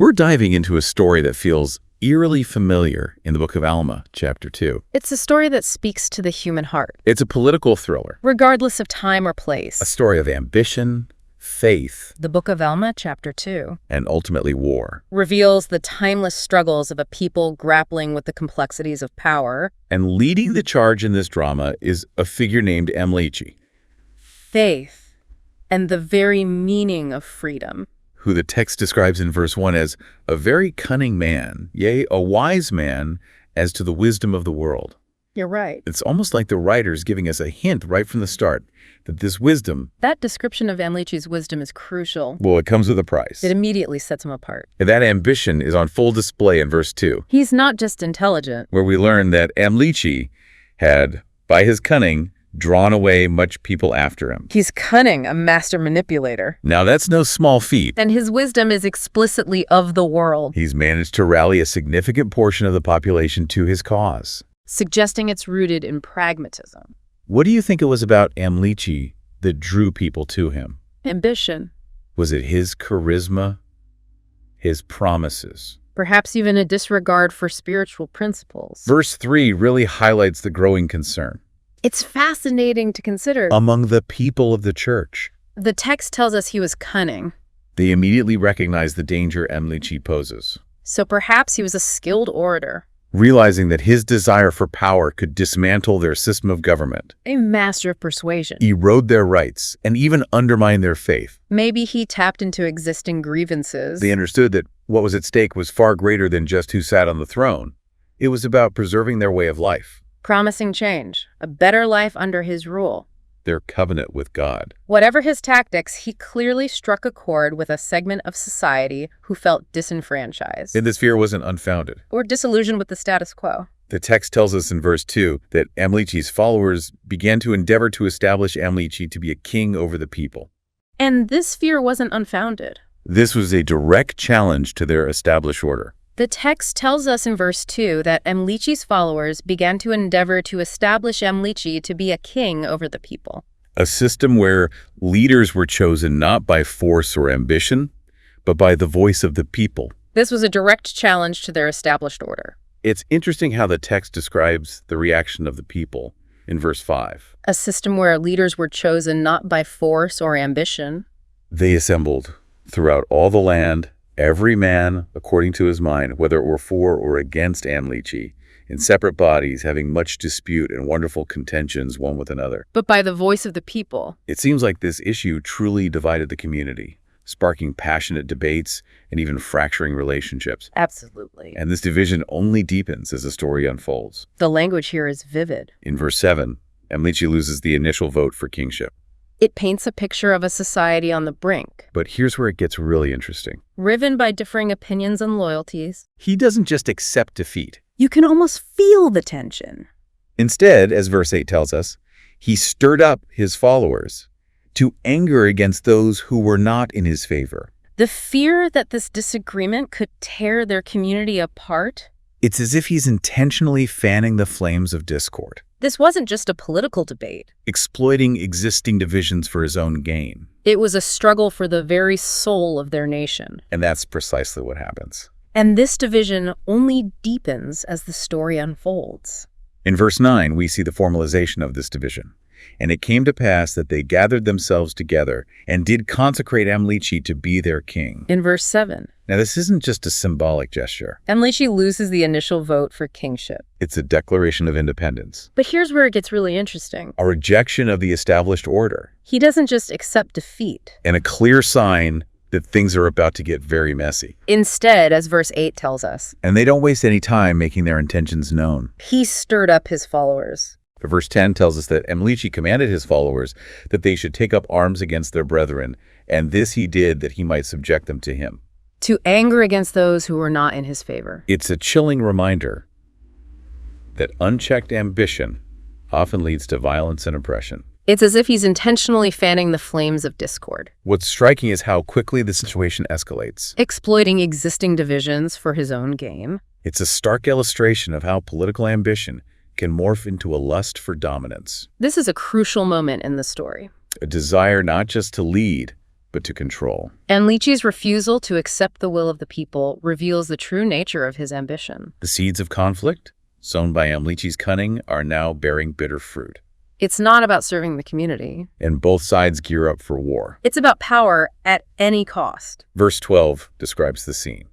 We're diving into a story that feels eerily familiar in the Book of Alma, chapter 2. It's a story that speaks to the human heart, It's a political thriller, regardless of time or place. a story of ambition, faith, The Book of Alma, chapter 2, and ultimately war. reveals the timeless struggles of a people grappling with the complexities of power, And leading the charge in this drama is a figure named Amlichi, faith, and the very meaning of freedom. who the text describes in verse 1 as a very cunning man, yea, a wise man as to the wisdom of the world. You're right. It's almost like the writer's giving us a hint right from the start that this wisdom, That description of Amlichi's wisdom is crucial. well, it comes with a price. It immediately sets him apart. And that ambition is on full display in verse 2, He's not just intelligent. where we learn that Amlichi had, by his cunning, drawn away much people after him. He's cunning, a master manipulator. Now, that's no small feat. And his wisdom is explicitly of the world, He's managed to rally a significant portion of the population to his cause. suggesting it's rooted in pragmatism. What do you think it was about Amlichi that drew people to him? Ambition. Was it his charisma, his promises? Perhaps even a disregard for spiritual principles. Verse 3 really highlights the growing concern It's fascinating to consider. among the people of the church. The text tells us he was cunning, They immediately recognize the danger Amlichi poses, so perhaps he was a skilled orator, realizing that his desire for power could dismantle their system of government, a master of persuasion. erode their rights, and even undermine their faith. Maybe he tapped into existing grievances. They understood that what was at stake was far greater than just who sat on the throne. It was about preserving their way of life, Promising change, a better life under his rule. their covenant with God. Whatever his tactics, he clearly struck a chord with a segment of society who felt disenfranchised And this fear wasn't unfounded. or disillusioned with the status quo. The text tells us in verse 2 that Amlichi's followers began to endeavor to establish Amlichi to be a king over the people. And this fear wasn't unfounded. This was a direct challenge to their established order. The text tells us in verse 2 that Amlichi's followers began to endeavor to establish Amlichi to be a king over the people. A system where leaders were chosen not by force or ambition, but by the voice of the people. This was a direct challenge to their established order. It's interesting how the text describes the reaction of the people in verse 5. A system where leaders were chosen not by force or ambition. They assembled throughout all the land, every man according to his mind, whether it were for or against Amlichi, in separate bodies, having much dispute and wonderful contentions one with another. But by the voice of the people. It seems like this issue truly divided the community, sparking passionate debates and even fracturing relationships. Absolutely. And this division only deepens as the story unfolds. The language here is vivid. In verse 7, Amlichi loses the initial vote for kingship. It paints a picture of a society on the brink, But here's where it gets really interesting. riven by differing opinions and loyalties. He doesn't just accept defeat. You can almost feel the tension. Instead, as verse 8 tells us, he stirred up his followers to anger against those who were not in his favor. The fear that this disagreement could tear their community apart. It's as if he's intentionally fanning the flames of discord, This wasn't just a political debate. exploiting existing divisions for his own gain. It was a struggle for the very soul of their nation. And that's precisely what happens. And this division only deepens as the story unfolds. In verse 9, we see the formalization of this division. And it came to pass that they gathered themselves together and did consecrate Amlichi to be their king. In verse 7, Now, this isn't just a symbolic gesture. Amlichi loses the initial vote for kingship. It's a declaration of independence, But here's where it gets really interesting. a rejection of the established order, He doesn't just accept defeat. and a clear sign that things are about to get very messy. Instead, as verse 8 tells us, And they don't waste any time making their intentions known. he stirred up his followers. Verse 10 tells us that Amlichi commanded his followers that they should take up arms against their brethren, and this he did that he might subject them to him. To anger against those who were not in his favor. It's a chilling reminder that unchecked ambition often leads to violence and oppression. It's as if he's intentionally fanning the flames of discord, What's striking is how quickly the situation escalates. exploiting existing divisions for his own gain. It's a stark illustration of how political ambition can morph into a lust for dominance, This is a crucial moment in the story. a desire not just to lead, but to control. Amlici's refusal to accept the will of the people reveals the true nature of his ambition. The seeds of conflict, sown by Amlici's cunning, are now bearing bitter fruit. It's not about serving the community. And both sides gear up for war. It's about power at any cost. Verse 12 describes the scene.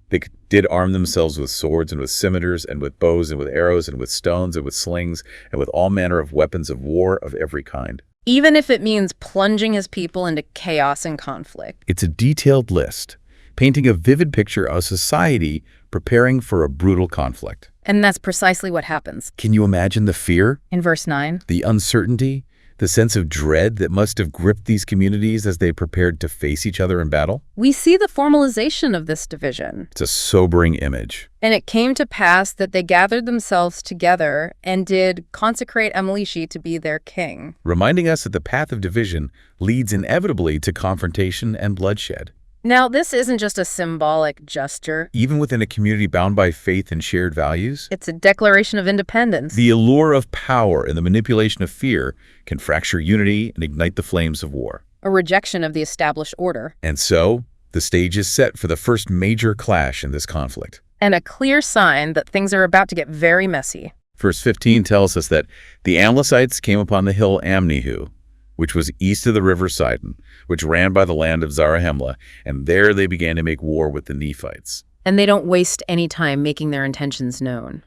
They did arm themselves with swords and with scimitars and with bows and with arrows and with stones and with slings and with all manner of weapons of war of every kind. Even if it means plunging his people into chaos and conflict. It's a detailed list, painting a vivid picture of society preparing for a brutal conflict. And that's precisely what happens. Can you imagine the fear, In verse 9, the uncertainty, the sense of dread that must have gripped these communities as they prepared to face each other in battle? we see the formalization of this division. It's a sobering image. And it came to pass that they gathered themselves together and did consecrate Amlici to be their king. Reminding us that the path of division leads inevitably to confrontation and bloodshed. Now, this isn't just a symbolic gesture. Even within a community bound by faith and shared values, It's a declaration of independence. the allure of power and the manipulation of fear can fracture unity and ignite the flames of war. A rejection of the established order. And so, the stage is set for the first major clash in this conflict. And a clear sign that things are about to get very messy. Verse 15 tells us that the Amlicites came upon the hill Amnihu, which was east of the river Sidon, which ran by the land of Zarahemla, and there they began to make war with the Nephites. And they don't waste any time making their intentions known.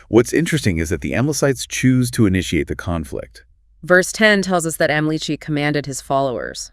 What's interesting is that the Amlicites choose to initiate the conflict, Verse 10 tells us that Amlici commanded his followers.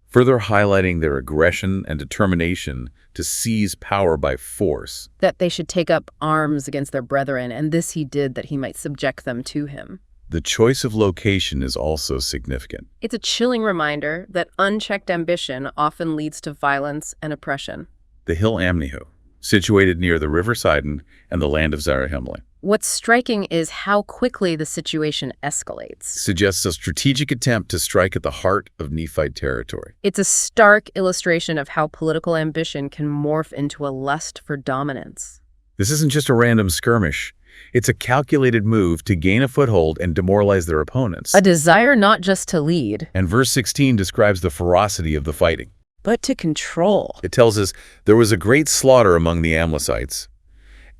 further highlighting their aggression and determination to seize power by force. That they should take up arms against their brethren, and this he did that he might subject them to him. The choice of location is also significant. It's a chilling reminder that unchecked ambition often leads to violence and oppression. The hill Amnihu, situated near the river Sidon and the land of Zarahemla, What's striking is how quickly the situation escalates. suggests a strategic attempt to strike at the heart of Nephite territory. It's a stark illustration of how political ambition can morph into a lust for dominance. This isn't just a random skirmish. It's a calculated move to gain a foothold and demoralize their opponents. A desire not just to lead, And verse 16 describes the ferocity of the fighting. but to control. It tells us there was a great slaughter among the Amlicites,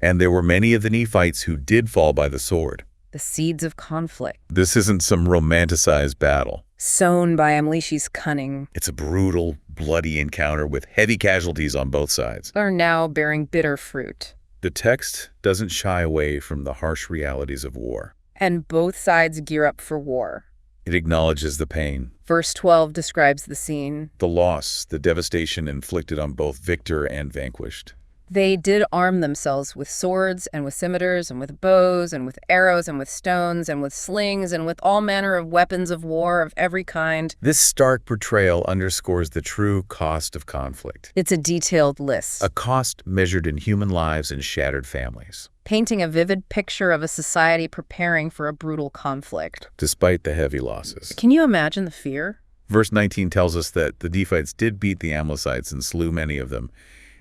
and there were many of the Nephites who did fall by the sword. The seeds of conflict, This isn't some romanticized battle. sown by Amlici's cunning, It's a brutal, bloody encounter with heavy casualties on both sides. are now bearing bitter fruit. The text doesn't shy away from the harsh realities of war. And both sides gear up for war. It acknowledges the pain, Verse 12 describes the scene. the loss, the devastation inflicted on both victor and vanquished. They did arm themselves with swords and with scimitars and with bows and with arrows and with stones and with slings and with all manner of weapons of war of every kind. This stark portrayal underscores the true cost of conflict, It's a detailed list, a cost measured in human lives and shattered families. painting a vivid picture of a society preparing for a brutal conflict. Despite the heavy losses. Can you imagine the fear? Verse 19 tells us that the Nephites did beat the Amlicites and slew many of them,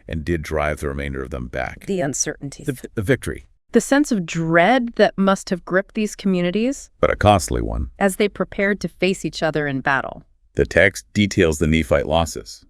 and did drive the remainder of them back. The uncertainty. The victory, The sense of dread that must have gripped these communities but a costly one. as they prepared to face each other in battle. The text details the Nephite losses.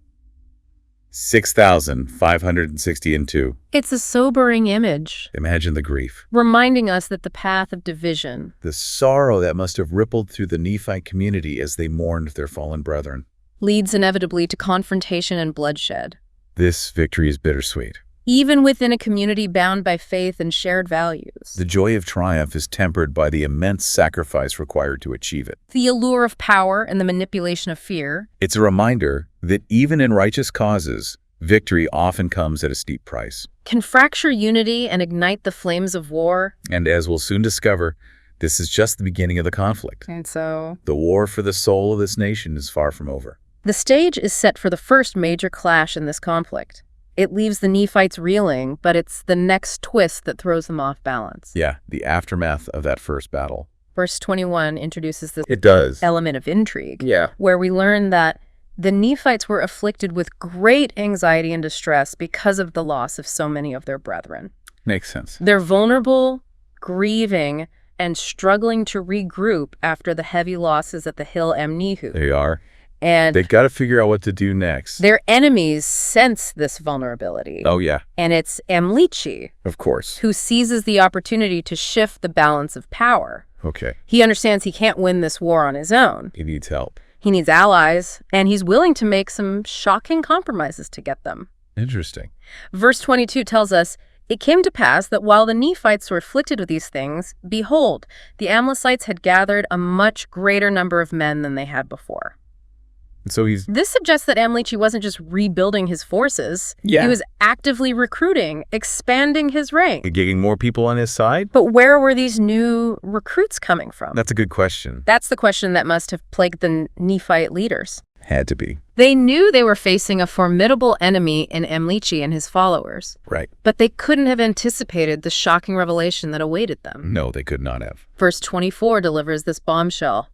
6,560 and 2. It's a sobering image, Imagine the grief, reminding us that the path of division, the sorrow that must have rippled through the Nephite community as they mourned their fallen brethren. leads inevitably to confrontation and bloodshed. This victory is bittersweet. Even within a community bound by faith and shared values. The joy of triumph is tempered by the immense sacrifice required to achieve it. The allure of power and the manipulation of fear. It's a reminder that even in righteous causes, victory often comes at a steep price. Can fracture unity and ignite the flames of war. And as we'll soon discover, this is just the beginning of the conflict. And so, The war for the soul of this nation is far from over. the stage is set for the first major clash in this conflict. It leaves the Nephites reeling, but it's the next twist that throws them off balance. Yeah, the aftermath of that first battle. Verse 21 introduces this It does. element of intrigue, Yeah. where we learn that the Nephites were afflicted with great anxiety and distress because of the loss of so many of their brethren. Makes sense. They're vulnerable, grieving, and struggling to regroup after the heavy losses at the hill Amnihu. They are. And They got to figure out what to do next. their enemies sense this vulnerability. Oh, yeah, And it's Amlichi of course. who seizes the opportunity to shift the balance of power. Okay, He understands he can't win this war on his own. he needs help. He needs allies, and he's willing to make some shocking compromises to get them. Interesting. Verse 22 tells us, "It came to pass that while the Nephites were afflicted with these things, behold, the Amlicites had gathered a much greater number of men than they had before." So he's This suggests that Amlichi wasn't just rebuilding his forces. Yeah. He was actively recruiting, expanding his rank. getting more people on his side? But where were these new recruits coming from? That's a good question. That's the question that must have plagued the Nephite leaders. Had to be. They knew they were facing a formidable enemy in Amlichi and his followers, Right. but they couldn't have anticipated the shocking revelation that awaited them. No, they could not have. Verse 24 delivers this bombshell.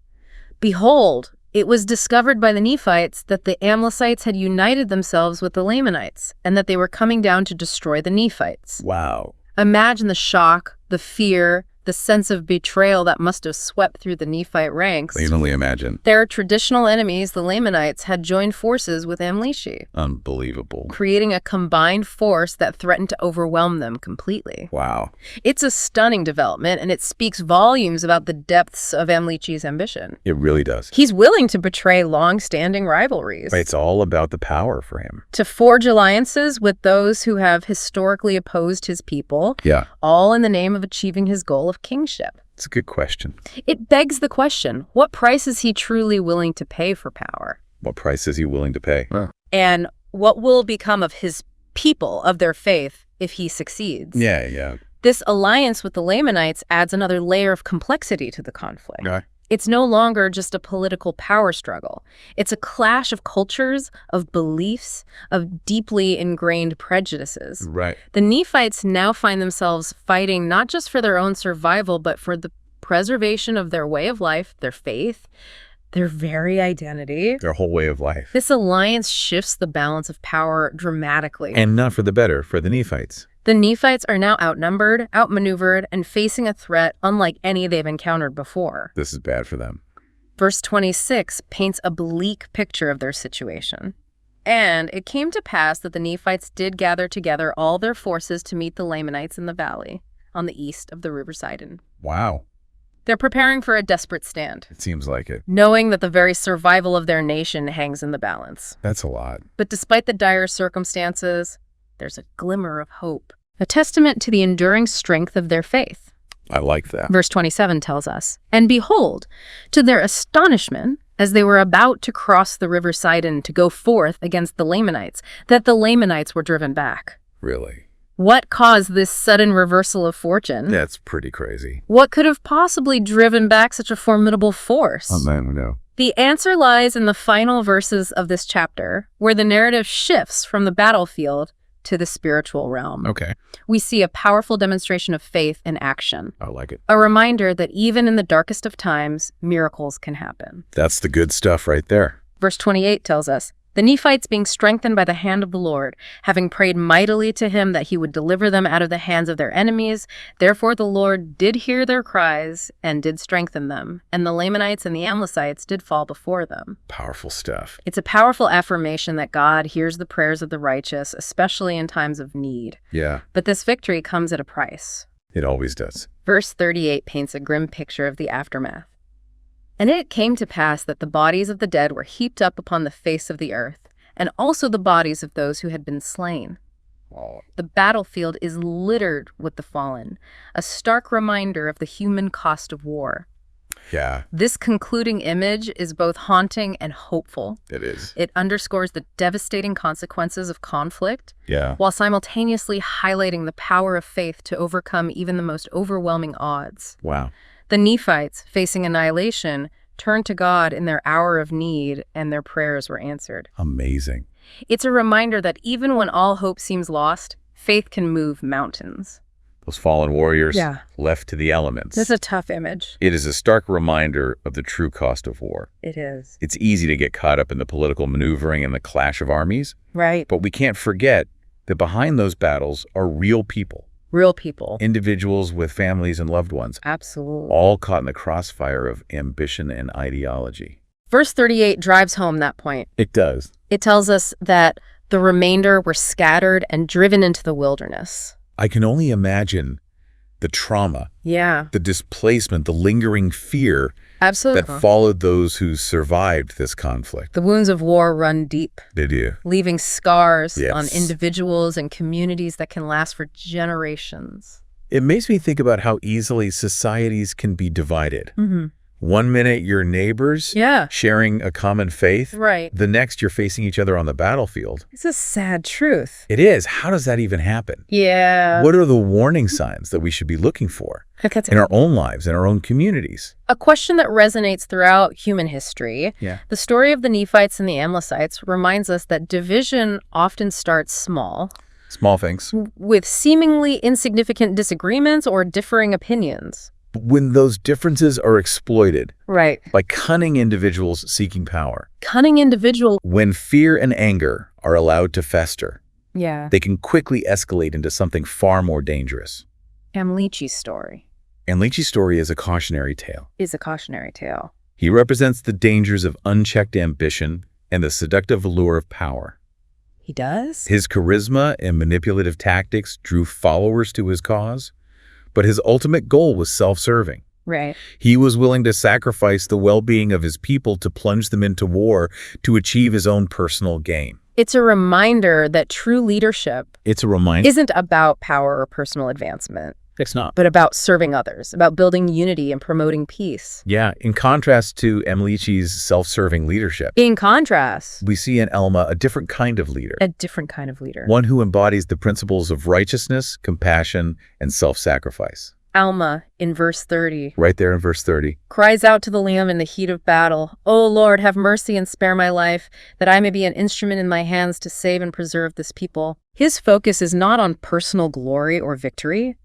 "Behold, it was discovered by the Nephites that the Amlicites had united themselves with the Lamanites, and that they were coming down to destroy the Nephites." Wow. Imagine the shock, the fear, the sense of betrayal that must have swept through the Nephite ranks. I can only imagine. Their traditional enemies, the Lamanites, had joined forces with Amlichi, Unbelievable. creating a combined force that threatened to overwhelm them completely. Wow. It's a stunning development, and it speaks volumes about the depths of Amlichi's ambition. It really does. He's willing to betray long-standing rivalries, It's all about the power for him. to forge alliances with those who have historically opposed his people, Yeah. all in the name of achieving his goal of kingship. It's a good question. It begs the question, what price is he truly willing to pay for power? What price is he willing to pay? And what will become of his people, of their faith, if he succeeds? Yeah. This alliance with the Lamanites adds another layer of complexity to the conflict. Okay. It's no longer just a political power struggle. It's a clash of cultures, of beliefs, of deeply ingrained prejudices. Right. The Nephites now find themselves fighting not just for their own survival, but for the preservation of their way of life, their faith, their very identity. Their whole way of life. This alliance shifts the balance of power dramatically. And not for the better, for the Nephites. The Nephites are now outnumbered, outmaneuvered, and facing a threat unlike any they've encountered before. This is bad for them. Verse 26 paints a bleak picture of their situation. "And it came to pass that the Nephites did gather together all their forces to meet the Lamanites in the valley, on the east of the river Sidon." Wow. They're preparing for a desperate stand, It seems like it. knowing that the very survival of their nation hangs in the balance. That's a lot. But despite the dire circumstances, there's a glimmer of hope, a testament to the enduring strength of their faith. I like that. Verse 27 tells us, "And behold, to their astonishment, as they were about to cross the river Sidon to go forth against the Lamanites, that the Lamanites were driven back." Really. What caused this sudden reversal of fortune? That's pretty crazy. What could have possibly driven back such a formidable force? Man, no. The answer lies in the final verses of this chapter, where the narrative shifts from the battlefield to the spiritual realm. Okay. We see a powerful demonstration of faith in action, I like it. a reminder that even in the darkest of times, miracles can happen. That's the good stuff right there. Verse 28 tells us, "The Nephites being strengthened by the hand of the Lord, having prayed mightily to him that he would deliver them out of the hands of their enemies, therefore the Lord did hear their cries and did strengthen them, and the Lamanites and the Amlicites did fall before them." Powerful stuff. It's a powerful affirmation that God hears the prayers of the righteous, especially in times of need. Yeah, But this victory comes at a price. it always does. Verse 38 paints a grim picture of the aftermath. "And it came to pass that the bodies of the dead were heaped up upon the face of the earth, and also the bodies of those who had been slain." The battlefield is littered with the fallen, a stark reminder of the human cost of war. Yeah, This concluding image is both haunting and hopeful. it is. It underscores the devastating consequences of conflict, Yeah. while simultaneously highlighting the power of faith to overcome even the most overwhelming odds. Wow. The Nephites, facing annihilation, turned to God in their hour of need, and their prayers were answered. Amazing. It's a reminder that even when all hope seems lost, faith can move mountains. Those fallen warriors Yeah. left to the elements. This is a tough image. It is a stark reminder of the true cost of war. It is. It's easy to get caught up in the political maneuvering and the clash of armies, Right. but we can't forget that behind those battles are real people, Real people. individuals with families and loved ones, Absolutely. all caught in the crossfire of ambition and ideology. Verse 38 drives home that point. It does. It tells us that the remainder were scattered and driven into the wilderness. I can only imagine the trauma, Yeah, the displacement, the lingering fear absolutely. that followed those who survived this conflict. The wounds of war run deep, They do. leaving scars Yes. on individuals and communities that can last for generations. It makes me think about how easily societies can be divided. Mm-hmm. 1 minute you're neighbors, Yeah, sharing a common faith. right. The next you're facing each other on the battlefield. It's a sad truth. It is. How does that even happen? Yeah. What are the warning signs that we should be looking for That's in our own lives, in our own communities? a question that resonates throughout human history. Yeah. The story of the Nephites and the Amlicites reminds us that division often starts small, Small things. with seemingly insignificant disagreements or differing opinions. When those differences are exploited Right. by cunning individuals seeking power, Cunning individual. when fear and anger are allowed to fester, Yeah. they can quickly escalate into something far more dangerous. Amlici's story And Leachy's story is a cautionary tale. is a cautionary tale. He represents the dangers of unchecked ambition and the seductive allure of power. He does? His charisma and manipulative tactics drew followers to his cause, but his ultimate goal was self-serving. Right. He was willing to sacrifice the well-being of his people to plunge them into war to achieve his own personal gain. It's a reminder that true leadership It's a reminder. isn't about power or personal advancement, It's not. but about serving others, about building unity and promoting peace. Yeah, in contrast to Amlici's self-serving leadership, In contrast, we see in Alma a different kind of leader, a different kind of leader. one who embodies the principles of righteousness, compassion, and self-sacrifice. Alma, in verse 30, Right there in verse 30. cries out to the Lamb in the heat of battle, "O Lord, have mercy and spare my life, that I may be an instrument in my hands to save and preserve this people." His focus is not on personal glory or victory,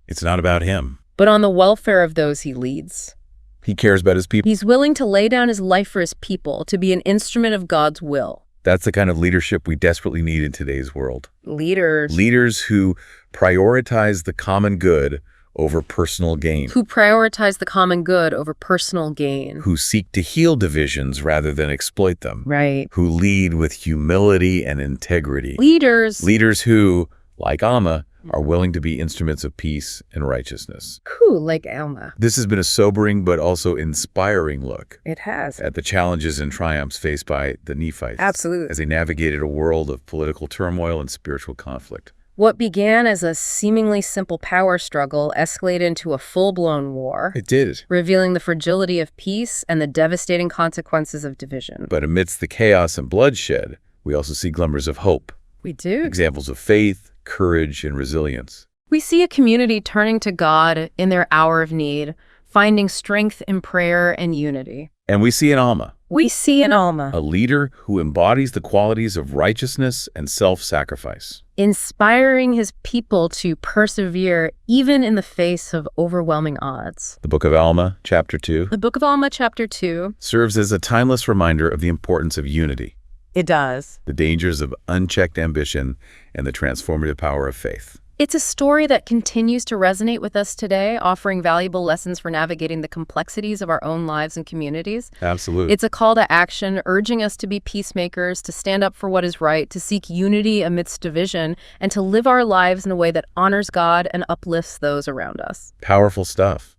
It's not about him. but on the welfare of those he leads. He cares about his people. He's willing to lay down his life for his people, to be an instrument of God's will. That's the kind of leadership we desperately need in today's world. Leaders Leaders who prioritize the common good over personal gain, who prioritize the common good over personal gain. who seek to heal divisions rather than exploit them, Right. who lead with humility and integrity. Leaders Who, like Alma, are willing to be instruments of peace and righteousness. who, like Alma. This has been a sobering but also inspiring look It has. at the challenges and triumphs faced by the Nephites Absolutely. as they navigated a world of political turmoil and spiritual conflict. What began as a seemingly simple power struggle escalated into a full-blown war, It did. revealing the fragility of peace and the devastating consequences of division. But amidst the chaos and bloodshed, we also see glimmers of hope, We do. examples of faith, courage, and resilience. We see a community turning to God in their hour of need, finding strength in prayer and unity. And we see in Alma We see in Alma, a leader who embodies the qualities of righteousness and self-sacrifice. inspiring his people to persevere even in the face of overwhelming odds. The Book of Alma, chapter 2, The Book of Alma, chapter 2. serves as a timeless reminder of the importance of unity, It does. the dangers of unchecked ambition, and the transformative power of faith. It's a story that continues to resonate with us today, offering valuable lessons for navigating the complexities of our own lives and communities. Absolutely. It's a call to action, urging us to be peacemakers, to stand up for what is right, to seek unity amidst division, and to live our lives in a way that honors God and uplifts those around us. Powerful stuff.